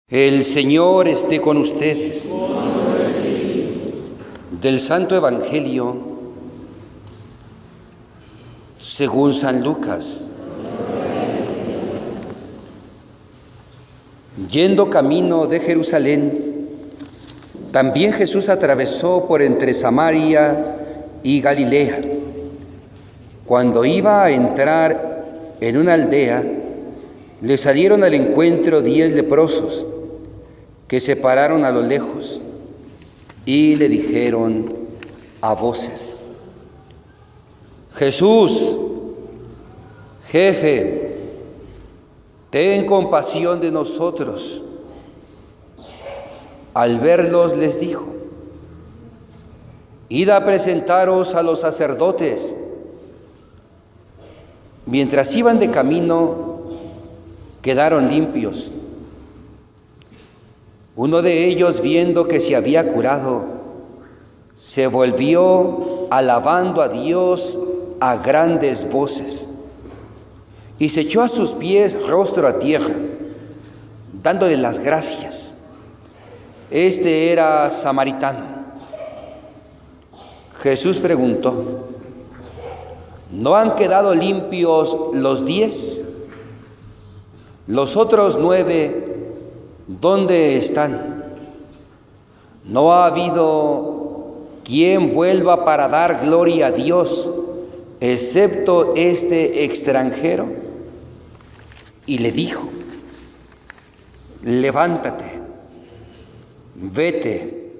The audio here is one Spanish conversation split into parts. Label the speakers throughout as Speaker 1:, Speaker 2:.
Speaker 1: El Señor esté con ustedes. Del Santo Evangelio según San Lucas. Yendo camino de Jerusalén, también Jesús atravesó por entre Samaria y Galilea. Cuando iba a entrar en una aldea, le salieron al encuentro 10 leprosos que se pararon a lo lejos y le dijeron a voces: Jesús, jefe, ten compasión de nosotros. Al verlos les dijo: id a presentaros a los sacerdotes. Mientras iban de camino, quedaron limpios. Uno de ellos, viendo que se había curado, se volvió alabando a Dios a grandes voces y se echó a sus pies rostro a tierra, dándole las gracias. Este era samaritano. Jesús preguntó: ¿no han quedado limpios los 10? Los otros 9, ¿dónde están? ¿No ha habido quien vuelva para dar gloria a Dios, excepto este extranjero? Y le dijo: levántate, vete,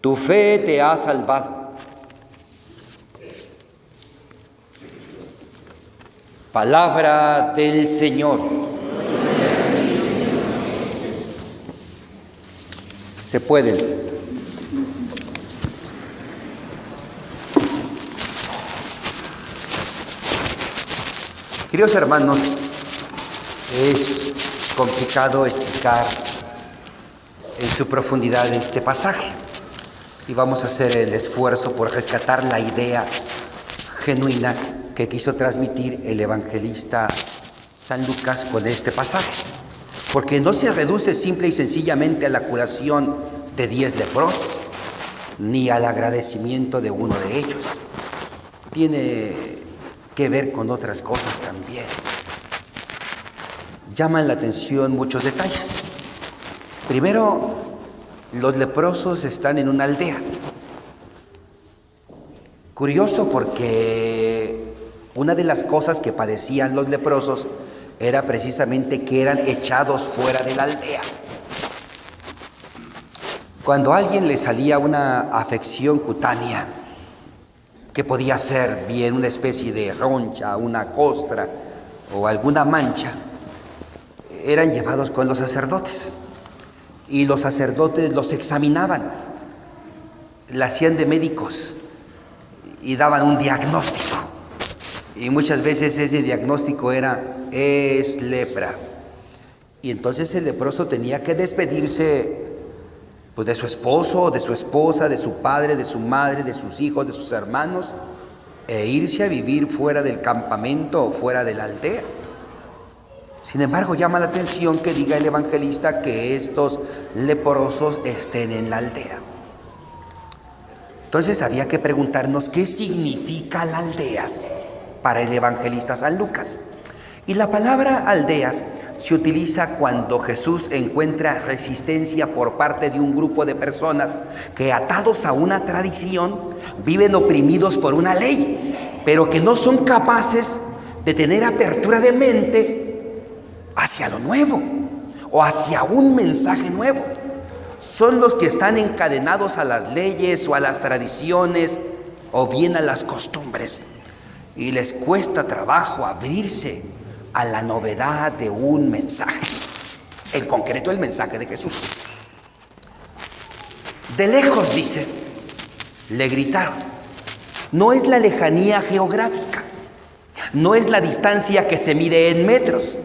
Speaker 1: tu fe te ha salvado. Palabra del Señor. Se pueden sentar. Queridos hermanos, es complicado explicar en su profundidad este pasaje y vamos a hacer el esfuerzo por rescatar la idea genuina que quiso transmitir el evangelista San Lucas con este pasaje, porque no se reduce simple y sencillamente a la curación de 10 leprosos, ni al agradecimiento de uno de ellos. Tiene que ver con otras cosas también. Llaman la atención muchos detalles. Primero, los leprosos están en una aldea. Curioso, porque una de las cosas que padecían los leprosos era precisamente que eran echados fuera de la aldea. Cuando a alguien le salía una afección cutánea, que podía ser bien una especie de roncha, una costra o alguna mancha, eran llevados con los sacerdotes. Y los sacerdotes los examinaban, la hacían de médicos y daban un diagnóstico. Y muchas veces ese diagnóstico era: es lepra. Y entonces el leproso tenía que despedirse de su esposo, de su esposa, de su padre, de su madre, de sus hijos, de sus hermanos, e irse a vivir fuera del campamento o fuera de la aldea. Sin embargo, llama la atención que diga el evangelista que estos leprosos estén en la aldea. Entonces había que preguntarnos qué significa la aldea para el evangelista San Lucas. Y la palabra aldea se utiliza cuando Jesús encuentra resistencia por parte de un grupo de personas que, atados a una tradición, viven oprimidos por una ley, pero que no son capaces de tener apertura de mente hacia lo nuevo o hacia un mensaje nuevo. Son los que están encadenados a las leyes o a las tradiciones o bien a las costumbres, y les cuesta trabajo abrirse a la novedad de un mensaje, en concreto el mensaje de Jesús. De lejos, dice, le gritaron. No es la lejanía geográfica, no es la distancia que se mide en metros,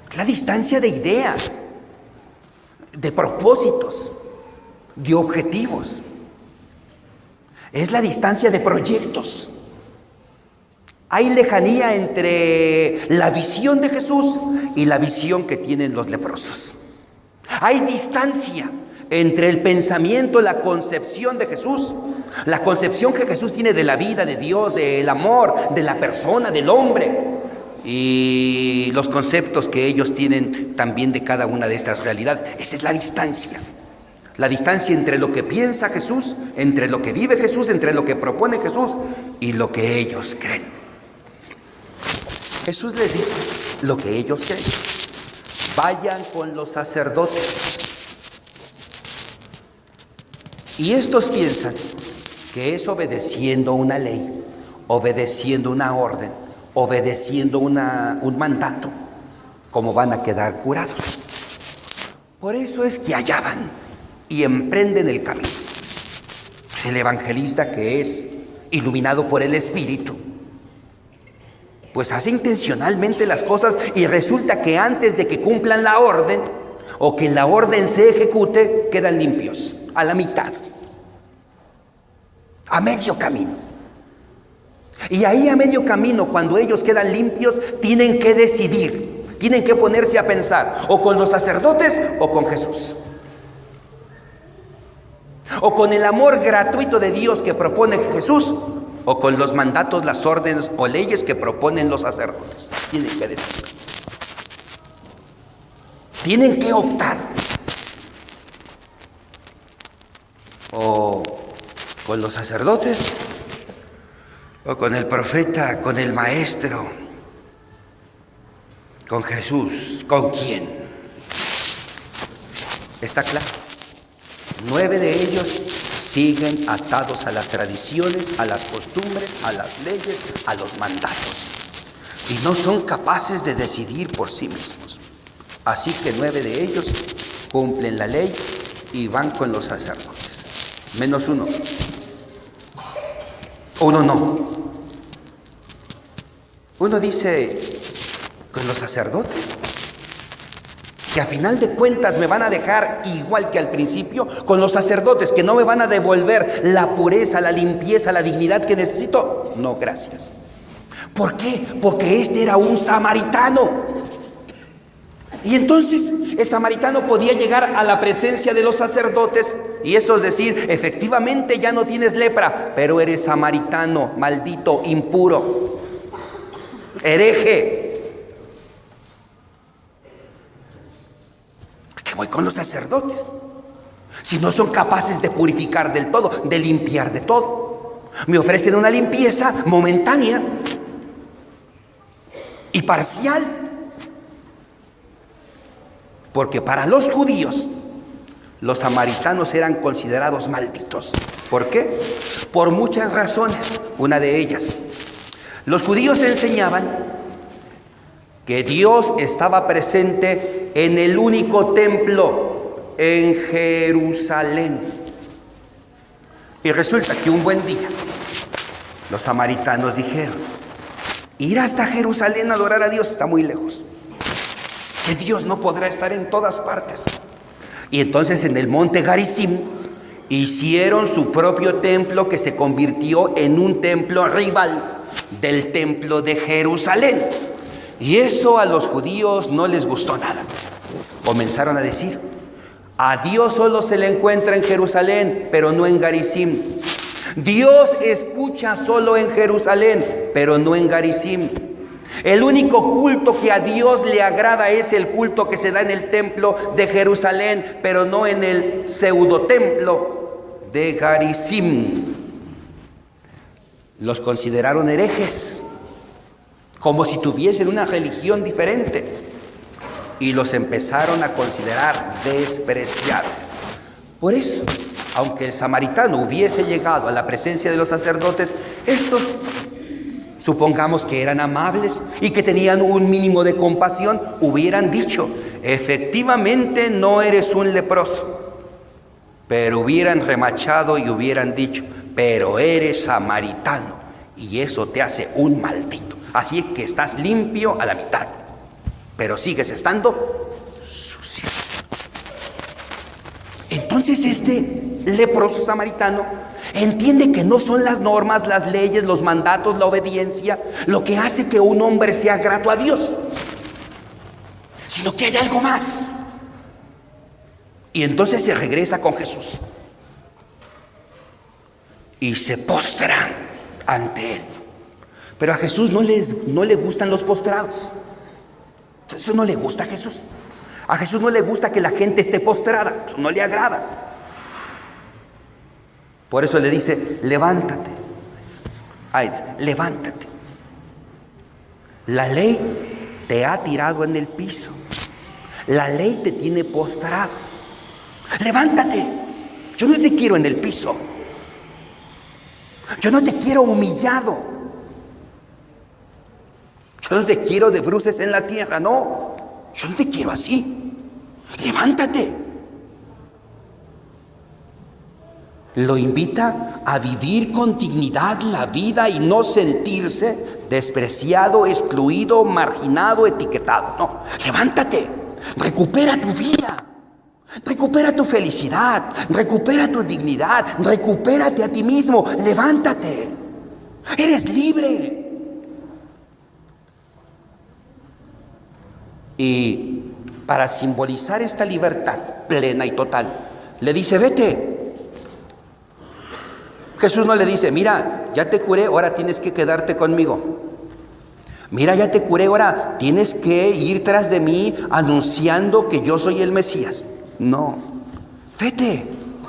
Speaker 1: es la distancia de ideas, de propósitos, de objetivos. Es la distancia de proyectos. Hay lejanía entre la visión de Jesús y la visión que tienen los leprosos. Hay distancia entre el pensamiento, la concepción de Jesús, la concepción que Jesús tiene de la vida, de Dios, del amor, de la persona, del hombre, y los conceptos que ellos tienen también de cada una de estas realidades. Esa es la distancia. La distancia entre lo que piensa Jesús, entre lo que vive Jesús, entre lo que propone Jesús y lo que ellos creen. Jesús les dice lo que ellos creen. Vayan con los sacerdotes. Y estos piensan que es obedeciendo una ley, obedeciendo una orden, obedeciendo un mandato, como van a quedar curados. Por eso es que allá van y emprenden el camino. El evangelista, que es iluminado por el Espíritu, pues hace intencionalmente las cosas, y resulta que antes de que cumplan la orden o que la orden se ejecute, quedan limpios, a la mitad, a medio camino. Y ahí a medio camino, cuando ellos quedan limpios, tienen que decidir, tienen que ponerse a pensar, o con los sacerdotes o con Jesús, o con el amor gratuito de Dios que propone Jesús, o con los mandatos, las órdenes o leyes que proponen los sacerdotes. Tienen que decidir, tienen que optar, o con los sacerdotes o con el profeta, con el maestro, con Jesús. ¿Con quién? Está claro. 9 de ellos siguen atados a las tradiciones, a las costumbres, a las leyes, a los mandatos, y no son capaces de decidir por sí mismos. Así que 9 de ellos cumplen la ley y van con los sacerdotes, menos uno. Uno no. Uno dice, con los sacerdotes, que a final de cuentas me van a dejar igual que al principio, con los sacerdotes que no me van a devolver la pureza, la limpieza, la dignidad que necesito. No, gracias. ¿Por qué? Porque este era un samaritano. Y entonces el samaritano podía llegar a la presencia de los sacerdotes, y eso es decir, efectivamente ya no tienes lepra, pero eres samaritano, maldito, impuro, hereje. ¿Por qué voy con los sacerdotes? Si no son capaces de purificar del todo, de limpiar de todo. Me ofrecen una limpieza momentánea y parcial. Porque para los judíos, los samaritanos eran considerados malditos. ¿Por qué? Por muchas razones. Una de ellas, los judíos enseñaban que Dios estaba presente en el único templo en Jerusalén. Y resulta que un buen día, los samaritanos dijeron, ir hasta Jerusalén a adorar a Dios está muy lejos, que Dios no podrá estar en todas partes. Y entonces en el monte Garizim hicieron su propio templo, que se convirtió en un templo rival del templo de Jerusalén. Y eso a los judíos no les gustó nada. Comenzaron a decir, a Dios solo se le encuentra en Jerusalén, pero no en Garizim. Dios escucha solo en Jerusalén, pero no en Garizim. El único culto que a Dios le agrada es el culto que se da en el templo de Jerusalén, pero no en el pseudotemplo de Garizim. Los consideraron herejes, como si tuviesen una religión diferente, y los empezaron a considerar despreciables. Por eso, aunque el samaritano hubiese llegado a la presencia de los sacerdotes, estos, supongamos que eran amables y que tenían un mínimo de compasión, hubieran dicho, efectivamente no eres un leproso. Pero hubieran remachado y hubieran dicho, pero eres samaritano y eso te hace un maldito. Así es que estás limpio a la mitad, pero sigues estando sucio. Entonces este leproso samaritano entiende que no son las normas, las leyes, los mandatos, la obediencia lo que hace que un hombre sea grato a Dios, sino que hay algo más. Y entonces se regresa con Jesús y se postran ante Él. Pero a Jesús no le gustan los postrados. Eso no le gusta a Jesús. A Jesús no le gusta que la gente esté postrada. Eso no le agrada. Por eso le dice, levántate. Ay, levántate. La ley te ha tirado en el piso. La ley te tiene postrado. Levántate. Yo no te quiero en el piso. Yo no te quiero humillado. Yo no te quiero de bruces en la tierra, no. Yo no te quiero así. Levántate. Lo invita a vivir con dignidad la vida y no sentirse despreciado, excluido, marginado, etiquetado. No, levántate. Recupera tu vida. Recupera tu felicidad. Recupera tu dignidad. Recupérate a ti mismo. Levántate. Eres libre. Y para simbolizar esta libertad plena y total, le dice, vete. Jesús no le dice, mira, ya te curé, ahora tienes que quedarte conmigo. Mira, ya te curé, ahora tienes que ir tras de mí anunciando que yo soy el Mesías. No, vete,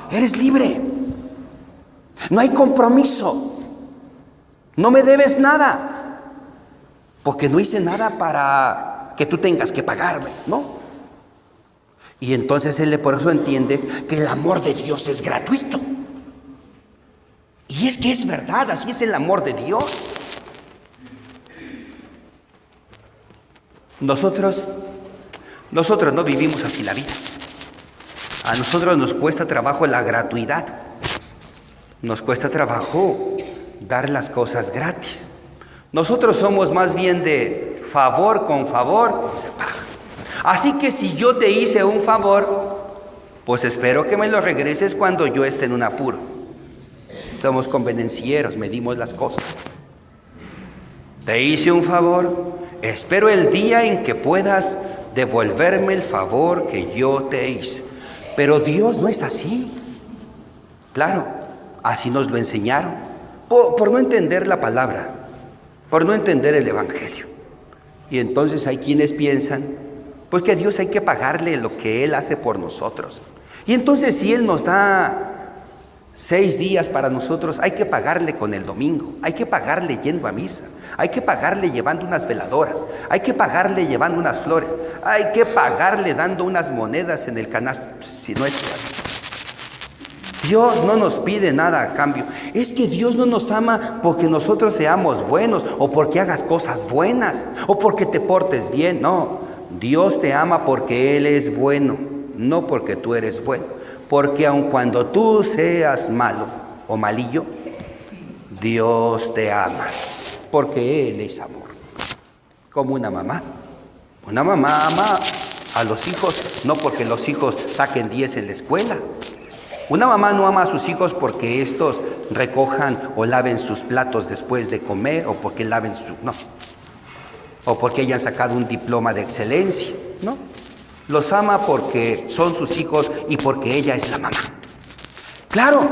Speaker 1: eres libre. No hay compromiso. No me debes nada, porque no hice nada para que tú tengas que pagarme, ¿no? Y entonces él por eso entiende que el amor de Dios es gratuito. Y es que es verdad, así es el amor de Dios. Nosotros no vivimos así la vida. A nosotros nos cuesta trabajo la gratuidad. Nos cuesta trabajo dar las cosas gratis. Nosotros somos más bien de favor con favor se paga. Así que si yo te hice un favor, pues espero que me lo regreses cuando yo esté en un apuro. Somos convenencieros, medimos las cosas. Te hice un favor, espero el día en que puedas devolverme el favor que yo te hice. Pero Dios no es así. Claro, así nos lo enseñaron. Por no entender la palabra, por no entender el Evangelio. Y entonces hay quienes piensan, pues que a Dios hay que pagarle lo que Él hace por nosotros. Y entonces si Él nos da 6 días para nosotros, hay que pagarle con el domingo, hay que pagarle yendo a misa, hay que pagarle llevando unas veladoras, hay que pagarle llevando unas flores, hay que pagarle dando unas monedas en el canasto, si no es así. Dios no nos pide nada a cambio. Es que Dios no nos ama porque nosotros seamos buenos o porque hagas cosas buenas o porque te portes bien. No, Dios te ama porque Él es bueno, no porque tú eres bueno. Porque aun cuando tú seas malo o malillo, Dios te ama porque Él es amor. Como una mamá. Una mamá ama a los hijos no porque los hijos saquen 10 en la escuela. Una mamá no ama a sus hijos porque estos recojan o laven sus platos después de comer o porque laven o porque hayan sacado un diploma de excelencia, ¿no? Los ama porque son sus hijos y porque ella es la mamá. Claro,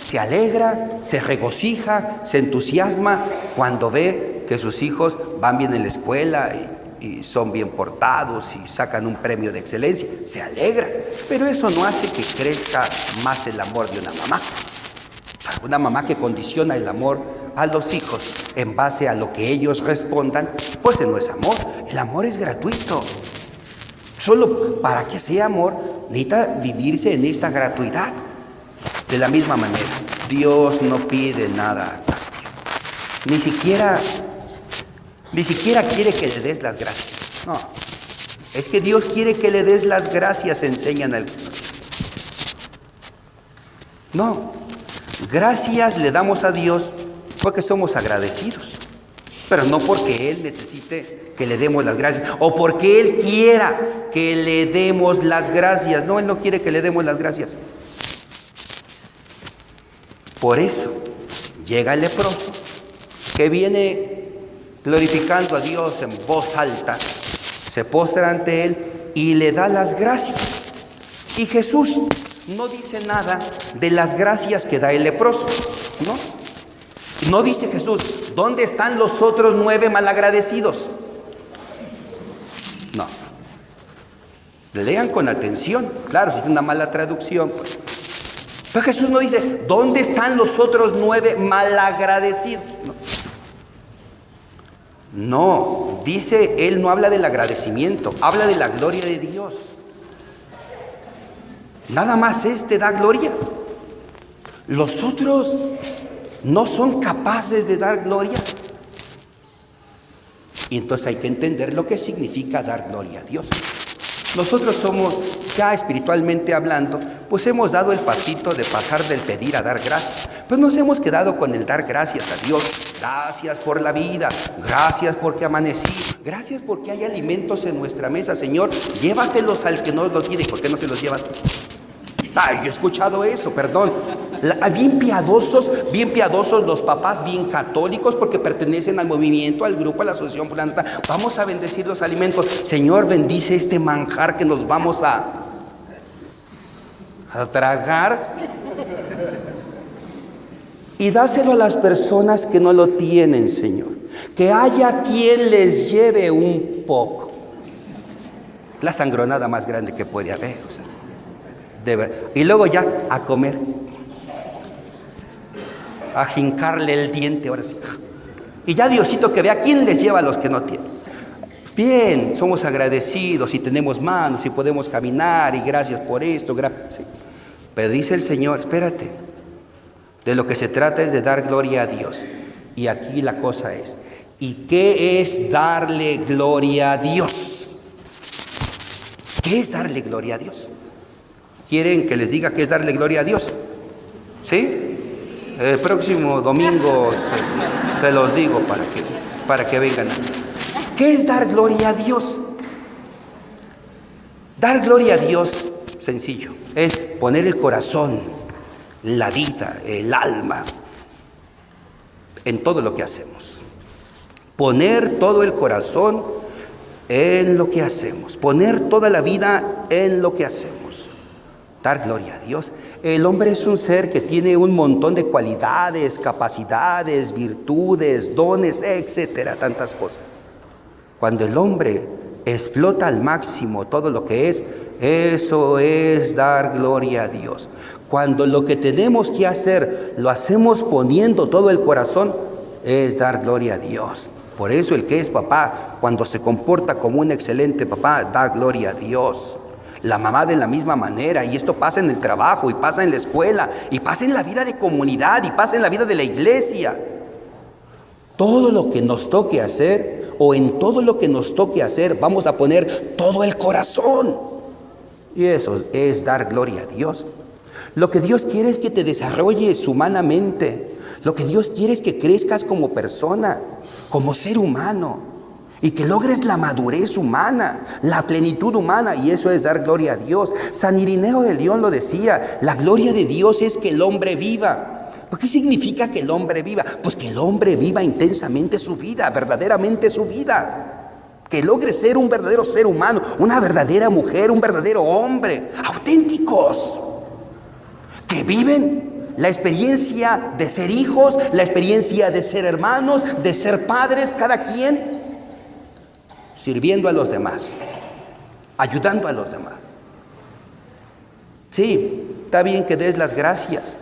Speaker 1: se alegra, se regocija, se entusiasma cuando ve que sus hijos van bien en la escuela y son bien portados y sacan un premio de excelencia. Se alegra, pero eso no hace que crezca más el amor de una mamá. Una mamá que condiciona el amor a los hijos en base a lo que ellos respondan, pues no es amor. El amor es gratuito. Solo para que sea amor, necesita vivirse en esta gratuidad. De la misma manera, Dios no pide nada a cambio. Ni siquiera quiere que le des las gracias. No, es que Dios quiere que le des las gracias, enseñan algunos. No, gracias le damos a Dios porque somos agradecidos, pero no porque Él necesite que le demos las gracias o porque Él quiera que le demos las gracias. No, Él no quiere que le demos las gracias. Por eso llega el leproso que viene glorificando a Dios en voz alta, se postra ante Él y le da las gracias. Y Jesús no dice nada de las gracias que da el leproso, ¿no? No dice Jesús, ¿dónde están los otros 9 malagradecidos? No. Lean con atención. Claro, si es una mala traducción, pues. Pero Jesús no dice, ¿dónde están los otros 9 malagradecidos? No, dice, Él no habla del agradecimiento, habla de la gloria de Dios. Nada más da gloria. Los otros no son capaces de dar gloria. Y entonces hay que entender lo que significa dar gloria a Dios. Nosotros somos, ya espiritualmente hablando, pues hemos dado el pasito de pasar del pedir a dar gracias. Pues nos hemos quedado con el dar gracias a Dios. Gracias por la vida, gracias porque amanecí, gracias porque hay alimentos en nuestra mesa. Señor, llévaselos al que no los tiene. ¿Por qué no se los llevas? Ay, yo he escuchado eso, perdón. Bien piadosos los papás, bien católicos, porque pertenecen al movimiento, al grupo, a la asociación fulana. Vamos a bendecir los alimentos. Señor, bendice este manjar que nos vamos a tragar. Y dáselo a las personas que no lo tienen, Señor. Que haya quien les lleve un poco. La sangronada más grande que puede haber, o sea, de verdad. Y luego ya a comer. A jincarle el diente, ahora sí. Y ya Diosito que vea quién les lleva a los que no tienen. Bien, somos agradecidos y tenemos manos y podemos caminar y gracias por esto. Sí. Pero dice el Señor, espérate, de lo que se trata es de dar gloria a Dios. Y aquí la cosa es, ¿y qué es darle gloria a Dios? ¿Qué es darle gloria a Dios? ¿Quieren que les diga qué es darle gloria a Dios? ¿Sí? El próximo domingo se los digo para que vengan a Dios. ¿Qué es dar gloria a Dios? Dar gloria a Dios, sencillo, es poner el corazón, la vida, el alma, en todo lo que hacemos. Poner todo el corazón en lo que hacemos. Poner toda la vida en lo que hacemos. Dar gloria a Dios. El hombre es un ser que tiene un montón de cualidades, capacidades, virtudes, dones, etcétera, tantas cosas. Cuando el hombre explota al máximo todo lo que es, eso es dar gloria a Dios. Cuando lo que tenemos que hacer lo hacemos poniendo todo el corazón, es dar gloria a Dios. Por eso el que es papá, cuando se comporta como un excelente papá, da gloria a Dios. La mamá de la misma manera, y esto pasa en el trabajo, y pasa en la escuela, y pasa en la vida de comunidad, y pasa en la vida de la iglesia. Todo lo que nos toque hacer, o en todo lo que nos toque hacer, vamos a poner todo el corazón. Y eso es dar gloria a Dios. Lo que Dios quiere es que te desarrolles humanamente. Lo que Dios quiere es que crezcas como persona, como ser humano. Y que logres la madurez humana, la plenitud humana, y eso es dar gloria a Dios. San Irineo de León lo decía, la gloria de Dios es que el hombre viva. ¿Por qué significa que el hombre viva? Pues que el hombre viva intensamente su vida, verdaderamente su vida. Que logre ser un verdadero ser humano, una verdadera mujer, un verdadero hombre, auténticos. Que viven la experiencia de ser hijos, la experiencia de ser hermanos, de ser padres, cada quien sirviendo a los demás, ayudando a los demás. Sí, está bien que des las gracias,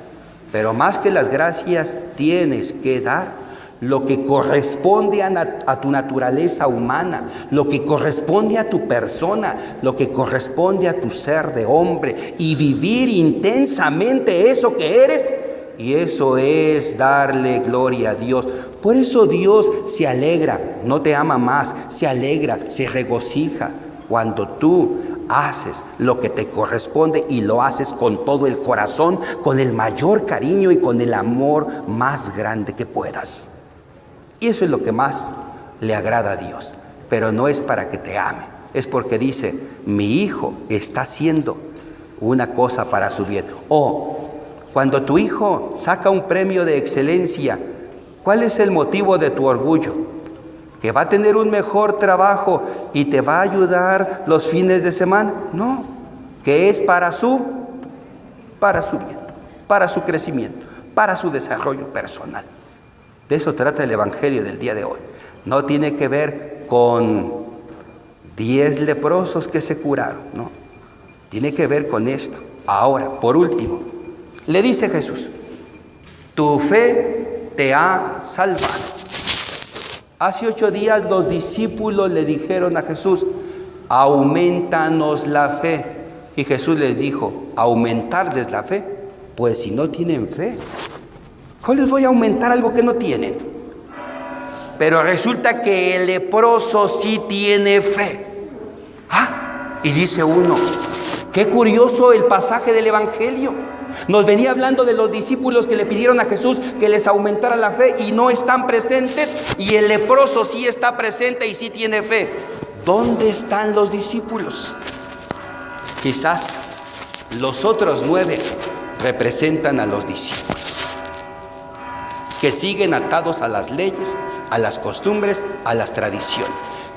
Speaker 1: pero más que las gracias tienes que dar lo que corresponde a tu naturaleza humana, lo que corresponde a tu persona, lo que corresponde a tu ser de hombre, y vivir intensamente eso que eres. Y eso es darle gloria a Dios. Por eso Dios se alegra, no te ama más, se alegra, se regocija cuando tú haces lo que te corresponde y lo haces con todo el corazón, con el mayor cariño y con el amor más grande que puedas. Y eso es lo que más le agrada a Dios. Pero no es para que te ame, es porque dice, mi hijo está haciendo una cosa para su bien. O cuando tu hijo saca un premio de excelencia, ¿cuál es el motivo de tu orgullo? ¿Que va a tener un mejor trabajo y te va a ayudar los fines de semana? No, que es para su bien, para su crecimiento, para su desarrollo personal. De eso trata el Evangelio del día de hoy. No tiene que ver con 10 leprosos que se curaron, no. Tiene que ver con esto. Ahora, por último, le dice Jesús: tu fe te ha salvado. Hace 8 días los discípulos le dijeron a Jesús: aumentanos la fe. Y Jesús les dijo: ¿aumentarles la fe? Pues si no tienen fe, ¿cómo les voy a aumentar algo que no tienen? Pero resulta que el leproso sí tiene fe. Y dice uno: qué curioso el pasaje del Evangelio. Nos venía hablando de los discípulos que le pidieron a Jesús que les aumentara la fe y no están presentes, y el leproso sí está presente y sí tiene fe. ¿Dónde están los discípulos? Quizás los otros 9 representan a los discípulos, que siguen atados a las leyes, a las costumbres, a las tradiciones,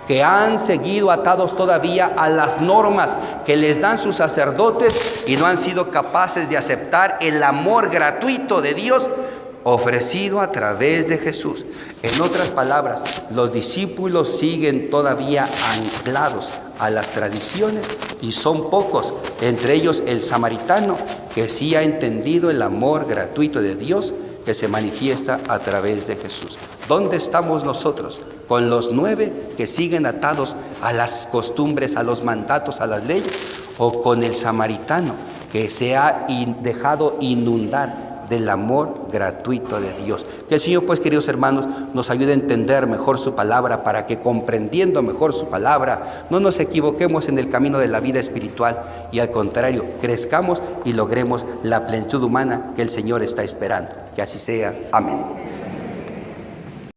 Speaker 1: que han seguido atados todavía a las normas que les dan sus sacerdotes y no han sido capaces de aceptar el amor gratuito de Dios ofrecido a través de Jesús. En otras palabras, los discípulos siguen todavía anclados a las tradiciones y son pocos, entre ellos el samaritano, que sí ha entendido el amor gratuito de Dios que se manifiesta a través de Jesús. ¿Dónde estamos nosotros? ¿Con los 9 que siguen atados a las costumbres, a los mandatos, a las leyes? ¿O con el samaritano que se ha dejado inundar del amor gratuito de Dios? Que el Señor, pues, queridos hermanos, nos ayude a entender mejor su palabra, para que, comprendiendo mejor su palabra, no nos equivoquemos en el camino de la vida espiritual y, al contrario, crezcamos y logremos la plenitud humana que el Señor está esperando. Que así sea. Amén.